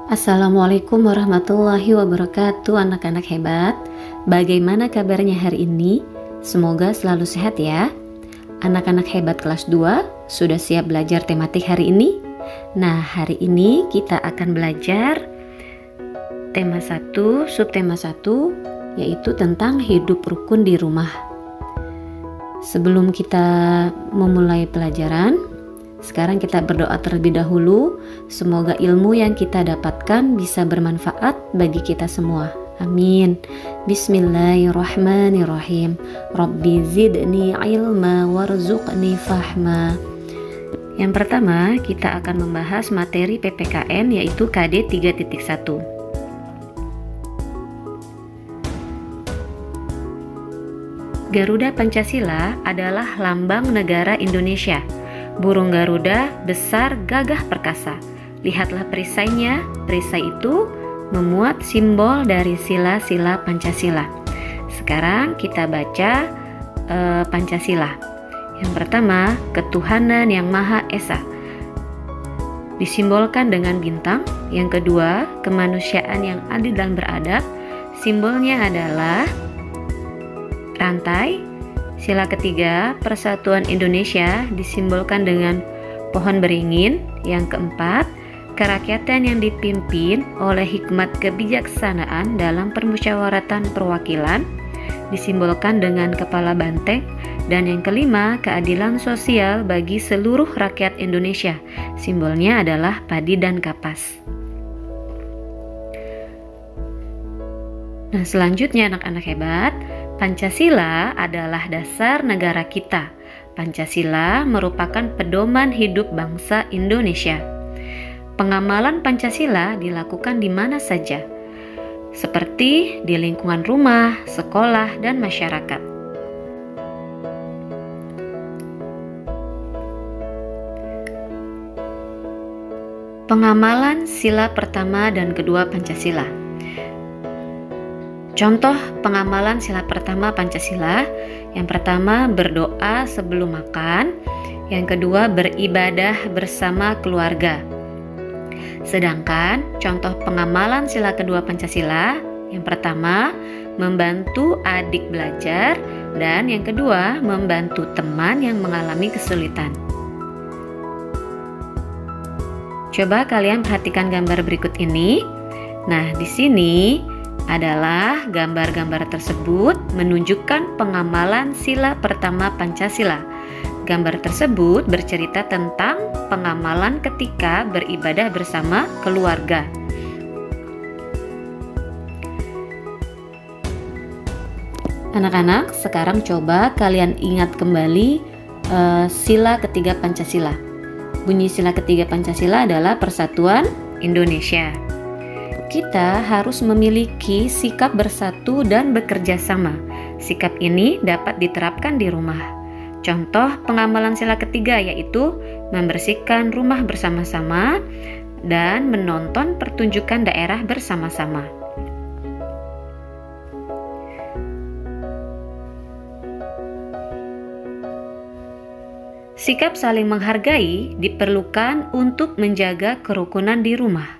Assalamualaikum warahmatullahi wabarakatuh, anak-anak hebat. Bagaimana kabarnya hari ini? Semoga selalu sehat ya. Anak-anak hebat kelas 2 sudah siap belajar tematik hari ini? Nah, hari ini kita akan belajar tema 1, subtema 1, yaitu tentang hidup rukun di rumah. Sebelum kita memulai pelajaran, sekarang kita berdoa terlebih dahulu. Semoga ilmu yang kita dapatkan bisa bermanfaat bagi kita semua. Amin. Bismillahirrahmanirrahim. Rabbi zidni ilma warzuqni fahma. Yang pertama, kita akan membahas materi PPKN yaitu KD 3.1. Garuda Pancasila adalah lambang negara Indonesia. Burung Garuda besar, gagah, perkasa. Lihatlah perisainya. Perisai itu memuat simbol dari sila-sila Pancasila. Sekarang kita baca Pancasila. Yang pertama, ketuhanan yang Maha Esa, disimbolkan dengan bintang. Yang kedua, kemanusiaan yang adil dan beradab, simbolnya adalah rantai. Sila ketiga, persatuan Indonesia, disimbolkan dengan pohon beringin. Yang keempat, kerakyatan yang dipimpin oleh hikmat kebijaksanaan dalam permusyawaratan perwakilan, disimbolkan dengan kepala banteng. Dan yang kelima, keadilan sosial bagi seluruh rakyat Indonesia, simbolnya adalah padi dan kapas. Nah, selanjutnya anak-anak hebat, Pancasila adalah dasar negara kita. Pancasila merupakan pedoman hidup bangsa Indonesia. Pengamalan Pancasila dilakukan di mana saja, seperti di lingkungan rumah, sekolah, dan masyarakat. Pengamalan sila pertama dan kedua Pancasila. Contoh pengamalan sila pertama Pancasila. Yang pertama, berdoa sebelum makan. Yang kedua, beribadah bersama keluarga. Sedangkan contoh pengamalan sila kedua Pancasila, yang pertama, membantu adik belajar, dan yang kedua, membantu teman yang mengalami kesulitan. Coba kalian perhatikan gambar berikut ini. Nah, di sini adalah gambar-gambar tersebut menunjukkan pengamalan sila pertama Pancasila. Gambar tersebut bercerita tentang pengamalan ketika beribadah bersama keluarga. Anak-anak, sekarang coba kalian ingat kembali sila ketiga Pancasila. Bunyi sila ketiga Pancasila adalah Persatuan Indonesia. Kita harus memiliki sikap bersatu dan bekerja sama. Sikap ini dapat diterapkan di rumah. Contoh pengamalan sila ketiga yaitu membersihkan rumah bersama-sama dan menonton pertunjukan daerah bersama-sama. Sikap saling menghargai diperlukan untuk menjaga kerukunan di rumah.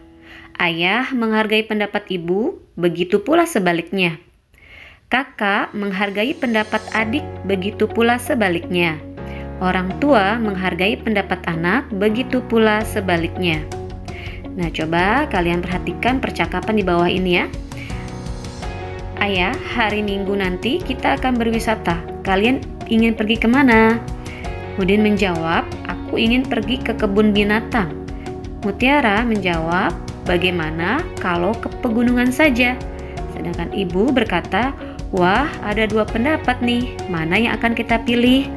Ayah menghargai pendapat ibu, begitu pula sebaliknya. Kakak menghargai pendapat adik, begitu pula sebaliknya. Orang tua menghargai pendapat anak, begitu pula sebaliknya. Nah, coba kalian perhatikan percakapan di bawah ini ya. Ayah, hari Minggu nanti kita akan berwisata. Kalian ingin pergi kemana? Udin menjawab, aku ingin pergi ke kebun binatang. Mutiara menjawab, bagaimana kalau ke pegunungan saja? Sedangkan ibu berkata, wah, ada dua pendapat nih, mana yang akan kita pilih?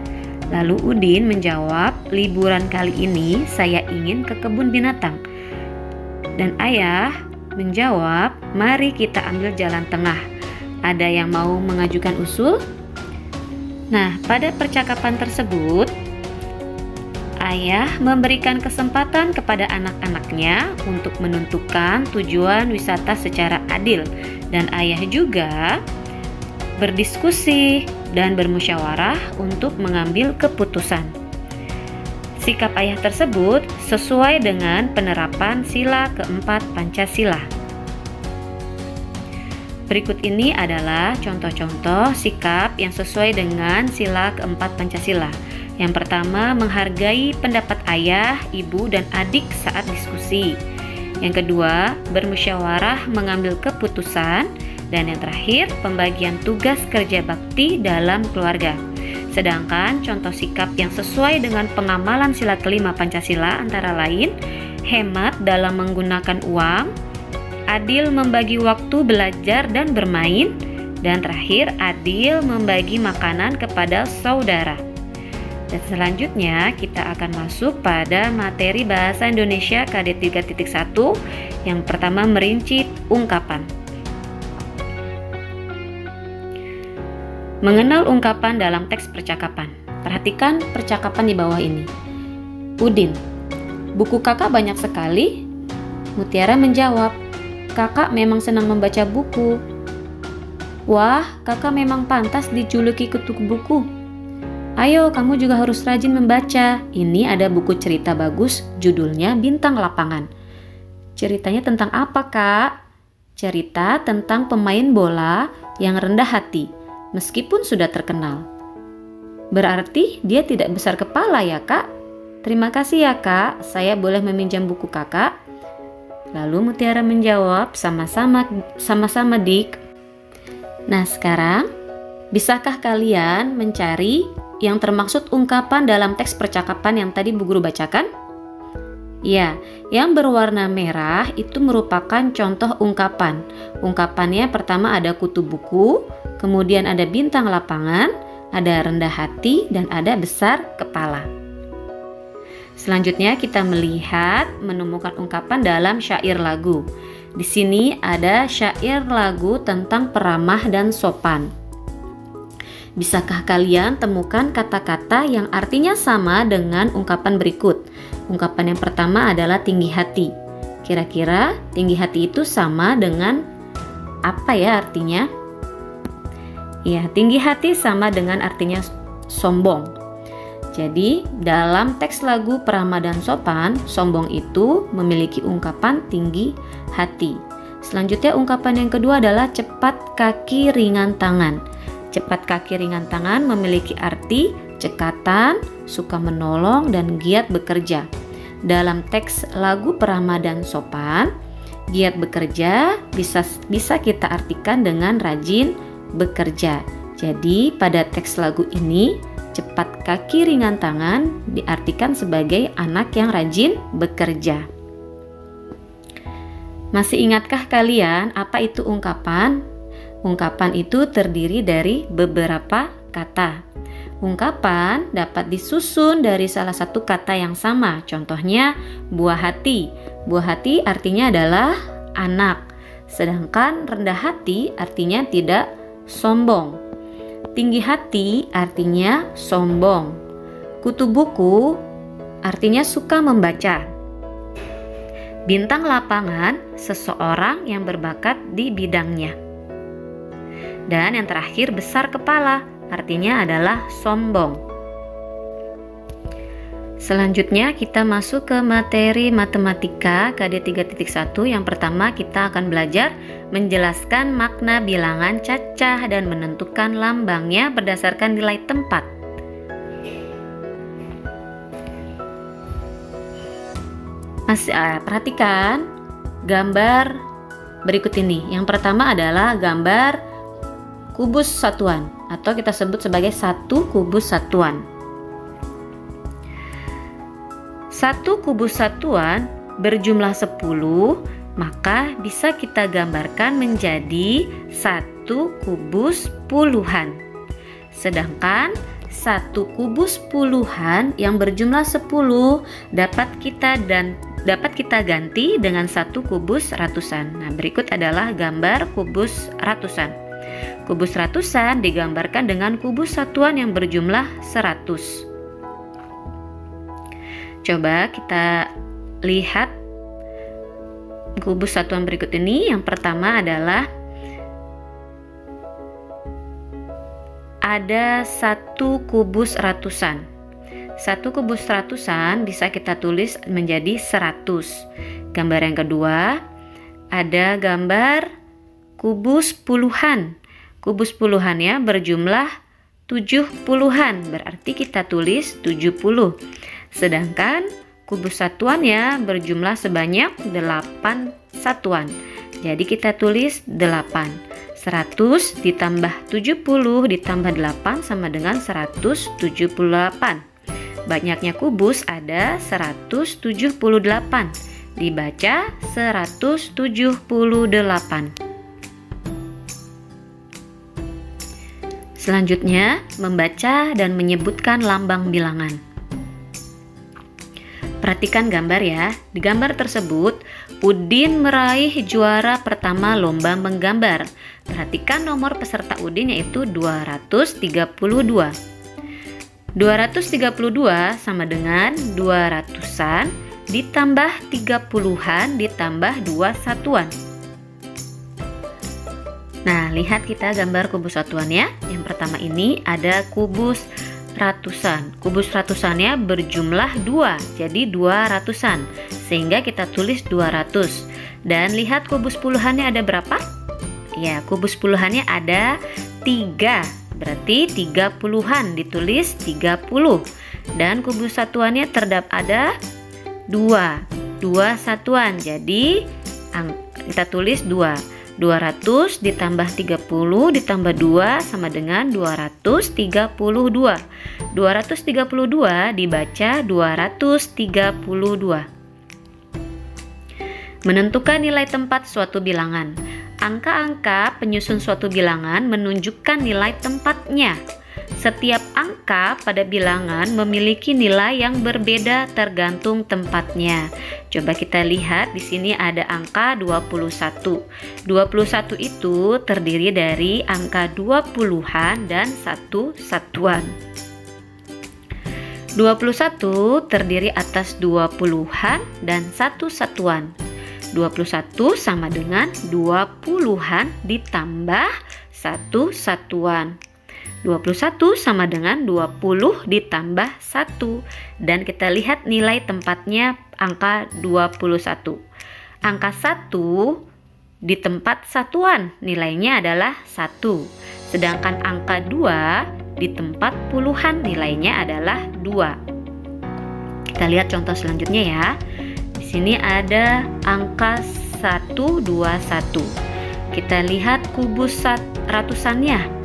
Lalu Udin menjawab, liburan kali ini saya ingin ke kebun binatang. Dan ayah menjawab, mari kita ambil jalan tengah. Ada yang mau mengajukan usul? Nah, pada percakapan tersebut, ayah memberikan kesempatan kepada anak-anaknya untuk menentukan tujuan wisata secara adil, dan ayah juga berdiskusi dan bermusyawarah untuk mengambil keputusan. Sikap ayah tersebut sesuai dengan penerapan sila keempat Pancasila. Berikut ini adalah contoh-contoh sikap yang sesuai dengan sila keempat Pancasila. Yang pertama, menghargai pendapat ayah, ibu, dan adik saat diskusi. Yang kedua, bermusyawarah mengambil keputusan. Dan yang terakhir, pembagian tugas kerja bakti dalam keluarga. Sedangkan contoh sikap yang sesuai dengan pengamalan sila kelima Pancasila antara lain, hemat dalam menggunakan uang, adil membagi waktu belajar dan bermain, dan terakhir adil membagi makanan kepada saudara. Dan selanjutnya kita akan masuk pada materi Bahasa Indonesia KD 3.1 yang pertama merinci ungkapan. Mengenal ungkapan dalam teks percakapan. Perhatikan percakapan di bawah ini. Udin, buku kakak banyak sekali? Mutiara menjawab, kakak memang senang membaca buku. Wah, kakak memang pantas dijuluki kutu buku. Ayo, kamu juga harus rajin membaca. Ini ada buku cerita bagus, judulnya Bintang Lapangan. Ceritanya tentang apa, Kak? Cerita tentang pemain bola yang rendah hati, meskipun sudah terkenal. Berarti dia tidak besar kepala ya, Kak? Terima kasih ya, Kak. Saya boleh meminjam buku kakak? Lalu Mutiara menjawab, sama-sama Dik. Nah, sekarang bisakah kalian mencari yang termaksud ungkapan dalam teks percakapan yang tadi Bu Guru bacakan? Ya, yang berwarna merah itu merupakan contoh ungkapan. Ungkapannya pertama ada kutu buku, kemudian ada bintang lapangan, ada rendah hati, dan ada besar kepala. Selanjutnya kita melihat menemukan ungkapan dalam syair lagu. Di sini ada syair lagu tentang peramah dan sopan. Bisakah kalian temukan kata-kata yang artinya sama dengan ungkapan berikut? Ungkapan yang pertama adalah tinggi hati. Kira-kira tinggi hati itu sama dengan apa ya artinya? Ya, tinggi hati sama dengan artinya sombong. Jadi, dalam teks lagu Peramah dan Sopan, sombong itu memiliki ungkapan tinggi hati. Selanjutnya ungkapan yang kedua adalah cepat kaki ringan tangan. Cepat kaki ringan tangan memiliki arti cekatan, suka menolong, dan giat bekerja. Dalam teks lagu Peramah dan Sopan, giat bekerja bisa kita artikan dengan rajin bekerja. Jadi pada teks lagu ini, cepat kaki ringan tangan diartikan sebagai anak yang rajin bekerja. Masih ingatkah kalian apa itu ungkapan? Ungkapan itu terdiri dari beberapa kata. Ungkapan dapat disusun dari salah satu kata yang sama. Contohnya buah hati. Buah hati artinya adalah anak. Sedangkan rendah hati artinya tidak sombong. Tinggi hati artinya sombong. Kutu buku artinya suka membaca. Bintang lapangan seseorang yang berbakat di bidangnya. Dan yang terakhir besar kepala artinya adalah sombong. Selanjutnya kita masuk ke materi matematika KD 3.1. Yang pertama kita akan belajar menjelaskan makna bilangan cacah dan menentukan lambangnya berdasarkan nilai tempat. Perhatikan gambar berikut ini. Yang pertama adalah gambar kubus satuan atau kita sebut sebagai satu kubus satuan. Satu kubus satuan berjumlah 10, maka bisa kita gambarkan menjadi satu kubus puluhan. Sedangkan satu kubus puluhan yang berjumlah 10 dapat kita ganti dengan satu kubus ratusan. Nah, berikut adalah gambar kubus ratusan. Kubus ratusan digambarkan dengan kubus satuan yang berjumlah 100. Coba kita lihat kubus satuan berikut ini. Yang pertama adalah ada satu kubus ratusan. 1 kubus ratusan bisa kita tulis menjadi 100. Gambar yang kedua, ada gambar kubus puluhan. Kubus puluhannya berjumlah 70-an, berarti kita tulis 70. Sedangkan kubus satuannya berjumlah sebanyak 8 satuan. Jadi kita tulis 8. 100 ditambah 70 ditambah 8 sama dengan 178. Banyaknya kubus ada 178. Dibaca 178. Selanjutnya, membaca dan menyebutkan lambang bilangan. Perhatikan gambar ya. Di gambar tersebut, Udin meraih juara pertama lomba menggambar. Perhatikan nomor peserta Udin yaitu 232. 232 sama dengan 200-an ditambah 30-an ditambah 2 satuan. Nah, lihat kita gambar kubus satuannya. Yang pertama ini ada kubus ratusan. Kubus ratusannya berjumlah 2, jadi 200-an. Sehingga kita tulis 200. Dan lihat kubus puluhannya ada berapa? Ya, kubus puluhannya ada 3. Berarti 30-an ditulis 30. Dan kubus satuannya ada 2 satuan. Jadi kita tulis 2. 200 ditambah 30 ditambah 2 sama dengan 232. 232 dibaca 232. Menentukan nilai tempat suatu bilangan. Angka-angka penyusun suatu bilangan menunjukkan nilai tempatnya. Setiap angka pada bilangan memiliki nilai yang berbeda tergantung tempatnya. Coba kita lihat di sini ada angka 21. 21 itu terdiri dari angka 20-an dan 1 satuan. 21 terdiri atas 20-an dan 1 satuan. 21 sama dengan 20-an ditambah 1 satuan. 21 sama dengan 20 ditambah 1. Dan kita lihat nilai tempatnya angka 21. Angka 1 di tempat satuan nilainya adalah 1. Sedangkan angka 2 di tempat puluhan nilainya adalah 2. Kita lihat contoh selanjutnya ya. Di sini ada angka 121. Kita lihat kubus ratusannya.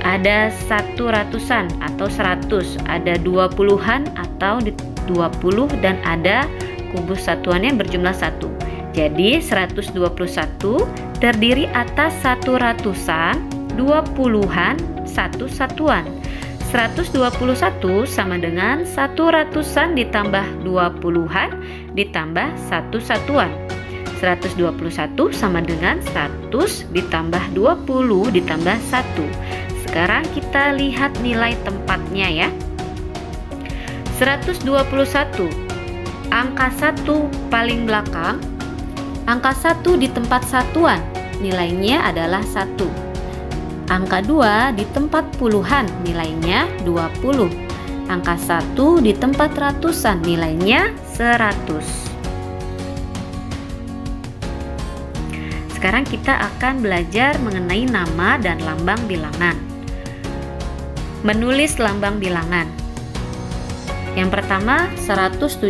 Ada 100-an atau 100, ada 20-an atau 20 dan ada kubus satuannya berjumlah 1. Jadi 121 terdiri atas 100-an, 20-an, 1 satuan. 121 sama dengan 100-an ditambah 20-an ditambah 1 satuan. 121 sama dengan 100 ditambah 20 ditambah 1. Sekarang kita lihat nilai tempatnya ya. 121, angka 1 paling belakang. Angka 1 di tempat satuan nilainya adalah 1. Angka 2 di tempat puluhan nilainya 20. Angka 1 di tempat ratusan nilainya 100. Sekarang kita akan belajar mengenai nama dan lambang bilangan. Menulis lambang bilangan. Yang pertama 117.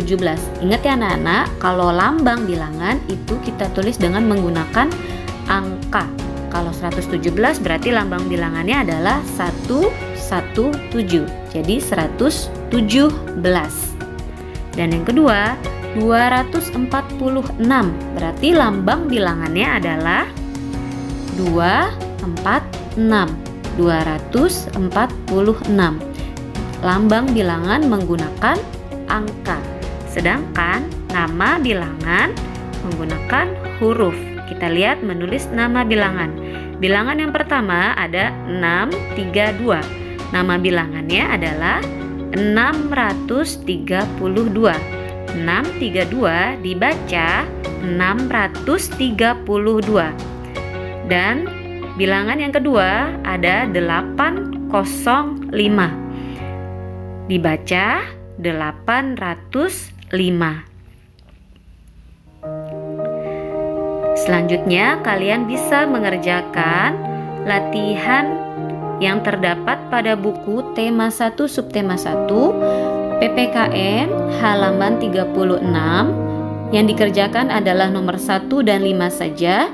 Ingat ya anak-anak, kalau lambang bilangan itu kita tulis dengan menggunakan angka. Kalau 117 berarti lambang bilangannya adalah 117. Jadi 117. Dan yang kedua 246. Berarti lambang bilangannya adalah 246. 246. Lambang bilangan menggunakan angka. Sedangkan nama bilangan menggunakan huruf. Kita lihat menulis nama bilangan. Bilangan yang pertama ada 632. Nama bilangannya adalah 632. 632 dibaca 632. Dan bilangan yang kedua ada 805. Dibaca 805. Selanjutnya kalian bisa mengerjakan latihan yang terdapat pada buku tema 1 subtema 1 PPKN halaman 36. Yang dikerjakan adalah nomor 1 dan 5 saja.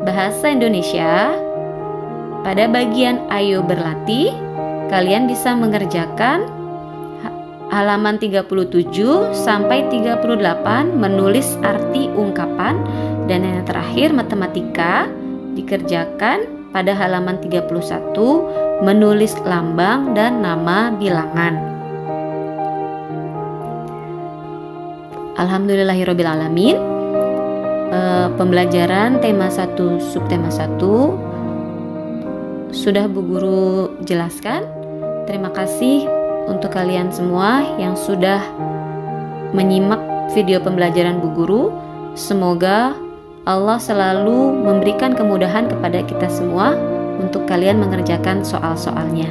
Bahasa Indonesia. Pada bagian ayo berlatih, kalian bisa mengerjakan halaman 37 sampai 38 menulis arti ungkapan, dan yang terakhir matematika dikerjakan pada halaman 31 menulis lambang dan nama bilangan. Alhamdulillahirobbilalamin. Pembelajaran tema 1 subtema 1 sudah Bu Guru jelaskan. Terima kasih untuk kalian semua yang sudah menyimak video pembelajaran Bu Guru. Semoga Allah selalu memberikan kemudahan kepada kita semua untuk kalian mengerjakan soal-soalnya.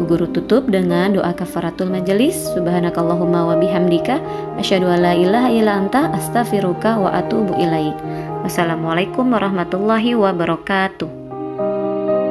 Bu Guru tutup dengan doa kafaratul majelis. Subhanakallahumma wa bihamdika asyhadu an la ilaha illa anta astaghfiruka wa atubu ilaik. Wassalamualaikum warahmatullahi wabarakatuh.